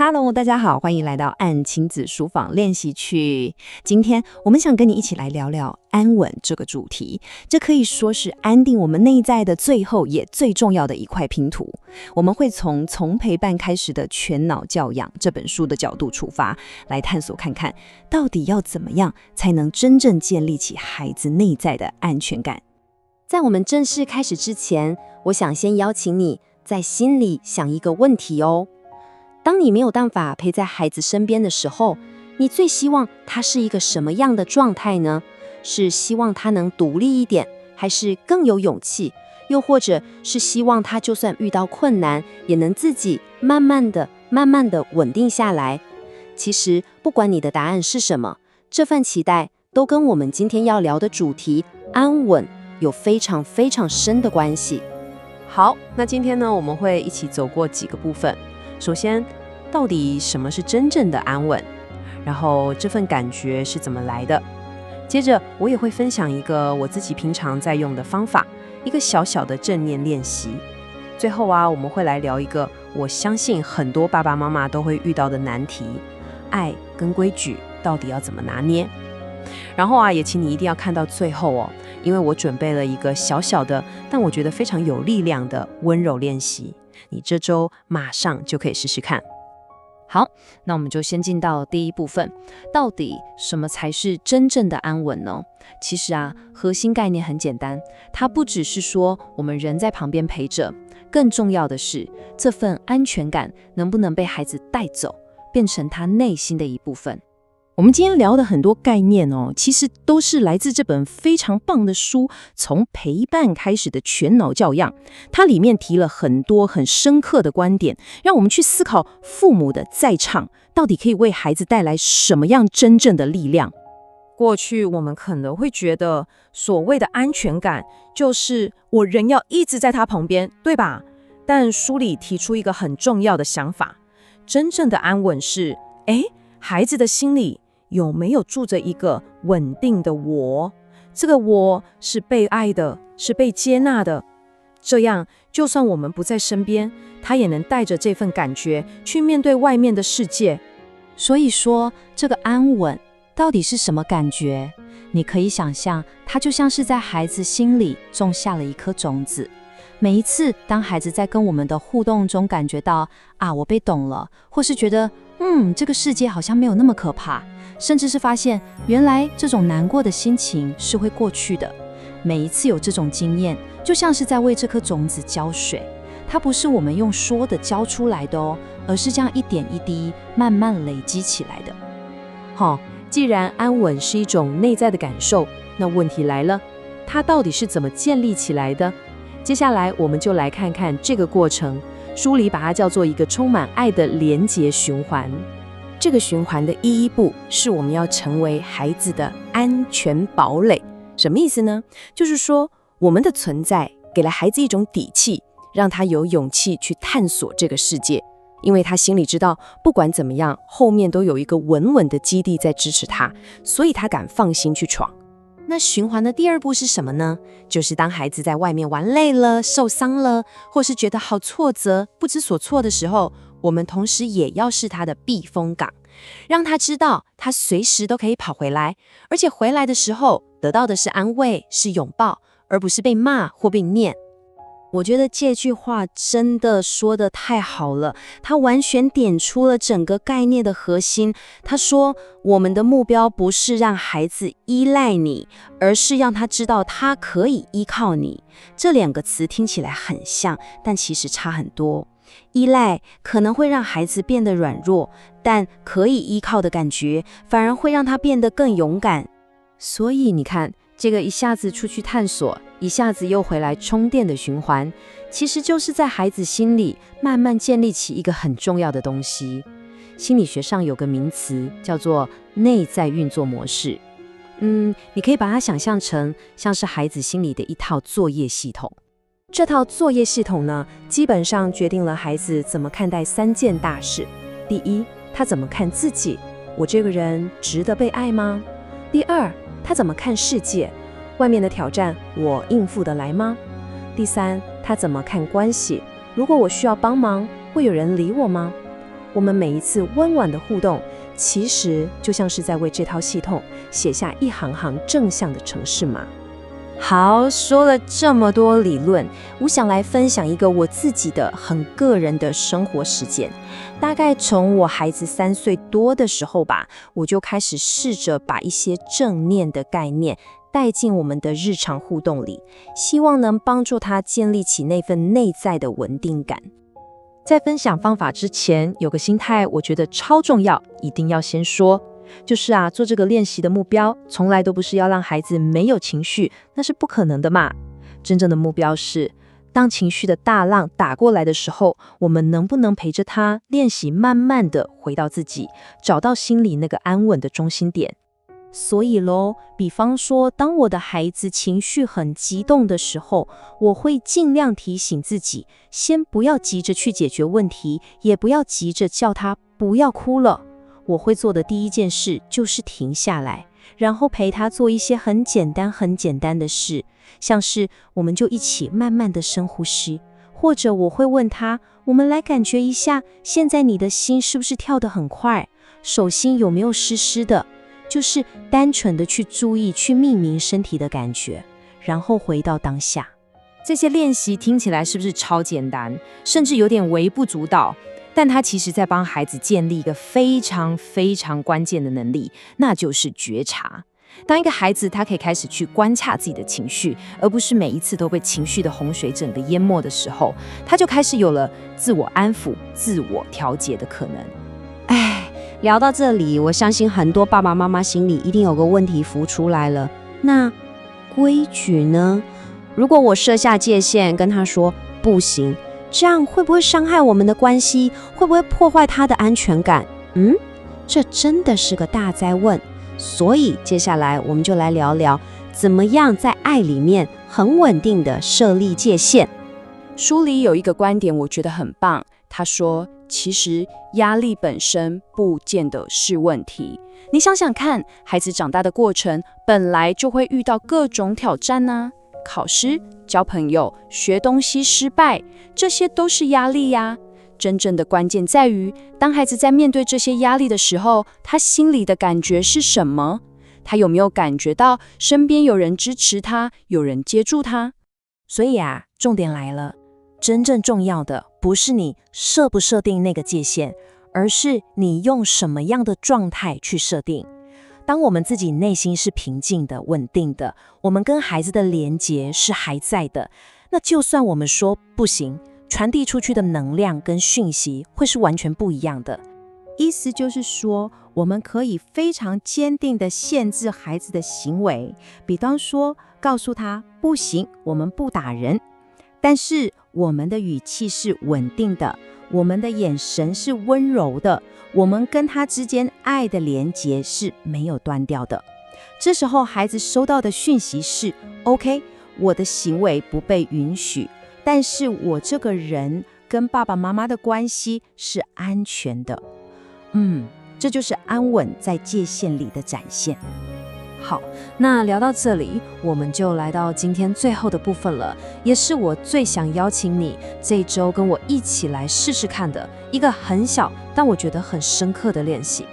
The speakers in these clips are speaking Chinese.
Hello，大家好，欢迎来到安亲子书房练习区。今天我们想跟你一起来聊聊安稳这个主题，这可以说是安定我们内在的最后也最重要的一块拼图。我们会从陪伴开始的全脑教养这本书的角度出发，来探索看看到底要怎么样才能真正建立起孩子内在的安全感。在我们正式开始之前，我想先邀请你在心里想一个问题哦。当你没有办法陪在孩子身边的时候，你最希望他是一个什么样的状态呢？是希望他能独立一点，还是更有勇气？又或者是希望他就算遇到困难，也能自己慢慢的稳定下来？其实不管你的答案是什么，这份期待都跟我们今天要聊的主题安稳有非常非常深的关系。好，那今天呢，我们会一起走过几个部分。首先，到底什么是真正的安稳？然后这份感觉是怎么来的？接着，我也会分享一个我自己平常在用的方法，一个小小的正念练习。最后啊，我们会来聊一个我相信很多爸爸妈妈都会遇到的难题：爱跟规矩到底要怎么拿捏？然后啊，也请你一定要看到最后哦，因为我准备了一个小小的，但我觉得非常有力量的温柔练习。你这周马上就可以试试看。好，那我们就先进到第一部分，到底什么才是真正的安稳呢？其实啊，核心概念很简单，它不只是说我们人在旁边陪着，更重要的是这份安全感能不能被孩子带走，变成他内心的一部分。我们今天聊的很多概念哦，其实都是来自这本非常棒的书《从陪伴开始的全脑教养》。它里面提了很多很深刻的观点，让我们去思考父母的在场到底可以为孩子带来什么样真正的力量。过去我们可能会觉得所谓的安全感就是我人要一直在他旁边，对吧？但书里提出一个很重要的想法，真正的安稳是孩子的心里有没有住着一个稳定的我？这个我是被爱的，是被接纳的。这样，就算我们不在身边，他也能带着这份感觉去面对外面的世界。所以说，这个安稳到底是什么感觉？你可以想象，它就像是在孩子心里种下了一颗种子。每一次，当孩子在跟我们的互动中感觉到我被懂了，或是觉得这个世界好像没有那么可怕，甚至是发现原来这种难过的心情是会过去的。每一次有这种经验，就像是在为这颗种子浇水，它不是我们用说的浇出来的哦，而是这样一点一滴慢慢累积起来的。既然安稳是一种内在的感受，那问题来了，它到底是怎么建立起来的？接下来我们就来看看这个过程。书里把它叫做一个充满爱的连结循环。这个循环的第一步是我们要成为孩子的安全堡垒。什么意思呢？就是说我们的存在给了孩子一种底气，让他有勇气去探索这个世界，因为他心里知道不管怎么样，后面都有一个稳稳的基地在支持他，所以他敢放心去闯。那循环的第二步是什么呢？就是当孩子在外面玩累了、受伤了，或是觉得好挫折、不知所措的时候，我们同时也要是他的避风港，让他知道他随时都可以跑回来，而且回来的时候得到的是安慰、是拥抱，而不是被骂或被念。我觉得这句话真的说得太好了，它完全点出了整个概念的核心。他说，我们的目标不是让孩子依赖你，而是让他知道他可以依靠你。这两个词听起来很像，但其实差很多。依赖可能会让孩子变得软弱，但可以依靠的感觉反而会让他变得更勇敢。所以你看，这个一下子出去探索，一下子又回来充电的循环，其实就是在孩子心里慢慢建立起一个很重要的东西。心理学上有个名词叫做内在运作模式。你可以把它想象成像是孩子心里的一套作业系统。这套作业系统呢，基本上决定了孩子怎么看待3件大事。第一，他怎么看自己？我这个人值得被爱吗？第二，他怎么看世界？外面的挑战我应付得来吗？第三，他怎么看关系？如果我需要帮忙，会有人理我吗？我们每一次温婉的互动，其实就像是在为这套系统写下一行行正向的程式码。好，说了这么多理论，我想来分享一个我自己的很个人的生活实践。大概从我孩子3岁多的时候吧，我就开始试着把一些正念的概念带进我们的日常互动里，希望能帮助他建立起那份内在的稳定感。在分享方法之前，有个心态我觉得超重要，一定要先说。就是做这个练习的目标从来都不是要让孩子没有情绪，那是不可能的嘛。真正的目标是，当情绪的大浪打过来的时候，我们能不能陪着他练习慢慢的回到自己，找到心里那个安稳的中心点。所以咯，比方说，当我的孩子情绪很激动的时候，我会尽量提醒自己，先不要急着去解决问题，也不要急着叫他不要哭了。我会做的第一件事就是停下来，然后陪他做一些很简单的事，像是我们就一起慢慢的深呼吸，或者我会问他，我们来感觉一下，现在你的心是不是跳得很快，手心有没有湿湿的，就是单纯的去注意，去命名身体的感觉，然后回到当下。这些练习听起来是不是超简单，甚至有点微不足道？但他其实在帮孩子建立一个非常非常关键的能力，那就是觉察。当一个孩子他可以开始去观察自己的情绪，而不是每一次都被情绪的洪水整个淹没的时候，他就开始有了自我安抚、自我调节的可能。聊到这里，我相信很多爸爸妈妈心里一定有个问题浮出来了，那规矩呢？如果我设下界限，跟他说不行，这样会不会伤害我们的关系？会不会破坏他的安全感？这真的是个大哉问。所以接下来我们就来聊聊，怎么样在爱里面很稳定的设立界限。书里有一个观点我觉得很棒，他说其实压力本身不见得是问题。你想想看，孩子长大的过程本来就会遇到各种挑战啊，考试、交朋友、学东西失败，这些都是压力呀。真正的关键在于，当孩子在面对这些压力的时候，他心里的感觉是什么？他有没有感觉到身边有人支持他，有人接住他？所以重点来了，真正重要的不是你设不设定那个界限，而是你用什么样的状态去设定。当我们自己内心是平静的、稳定的，我们跟孩子的连结是还在的，那就算我们说不行，传递出去的能量跟讯息会是完全不一样的。意思就是说，我们可以非常坚定地限制孩子的行为，比方说告诉他不行，我们不打人，但是我们的语气是稳定的，我们的眼神是温柔的，我们跟他之间爱的连结是没有断掉的。这时候孩子收到的讯息是 OK， 我的行为不被允许，但是我这个人跟爸爸妈妈的关系是安全的。这就是安稳在界限里的展现。好，那聊到这里，我们就来到今天最后的部分了，也是我最想邀请你这一周跟我一起来试试看的一个很小但我觉得很深刻的练习。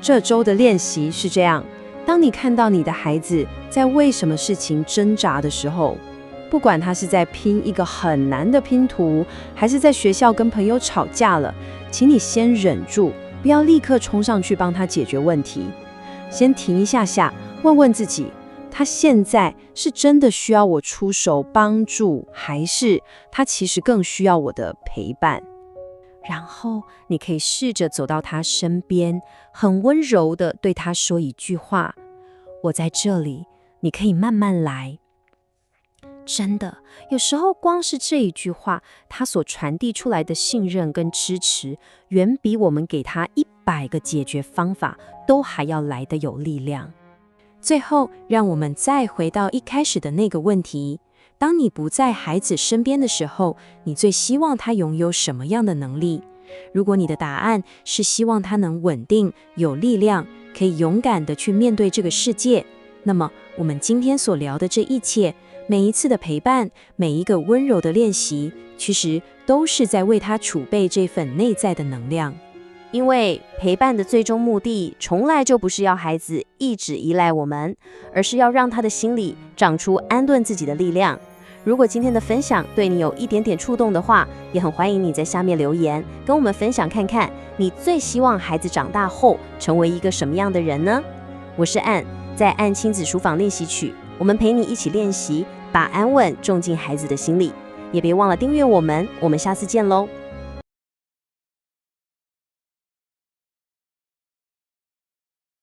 这周的练习是这样：当你看到你的孩子在为什么事情挣扎的时候，不管他是在拼一个很难的拼图，还是在学校跟朋友吵架了，请你先忍住，不要立刻冲上去帮他解决问题，先停一下下，问问自己，他现在是真的需要我出手帮助，还是他其实更需要我的陪伴？然后你可以试着走到他身边，很温柔地对他说一句话：我在这里，你可以慢慢来。真的，有时候光是这一句话，他所传递出来的信任跟支持，远比我们给他100个解决方法都还要来得有力量。最后，让我们再回到一开始的那个问题：当你不在孩子身边的时候，你最希望他拥有什么样的能力？如果你的答案是希望他能稳定、有力量，可以勇敢地去面对这个世界，那么我们今天所聊的这一切，每一次的陪伴，每一个温柔的练习，其实都是在为他储备这份内在的能量。因为陪伴的最终目的从来就不是要孩子一直依赖我们，而是要让他的心里长出安顿自己的力量。如果今天的分享对你有一点点触动的话，也很欢迎你在下面留言，跟我们分享看看你最希望孩子长大后成为一个什么样的人呢？我是Ann，在Ann亲子书房练习曲，我们陪你一起练习，把安稳种进孩子的心里。也别忘了订阅我们，我们下次见喽。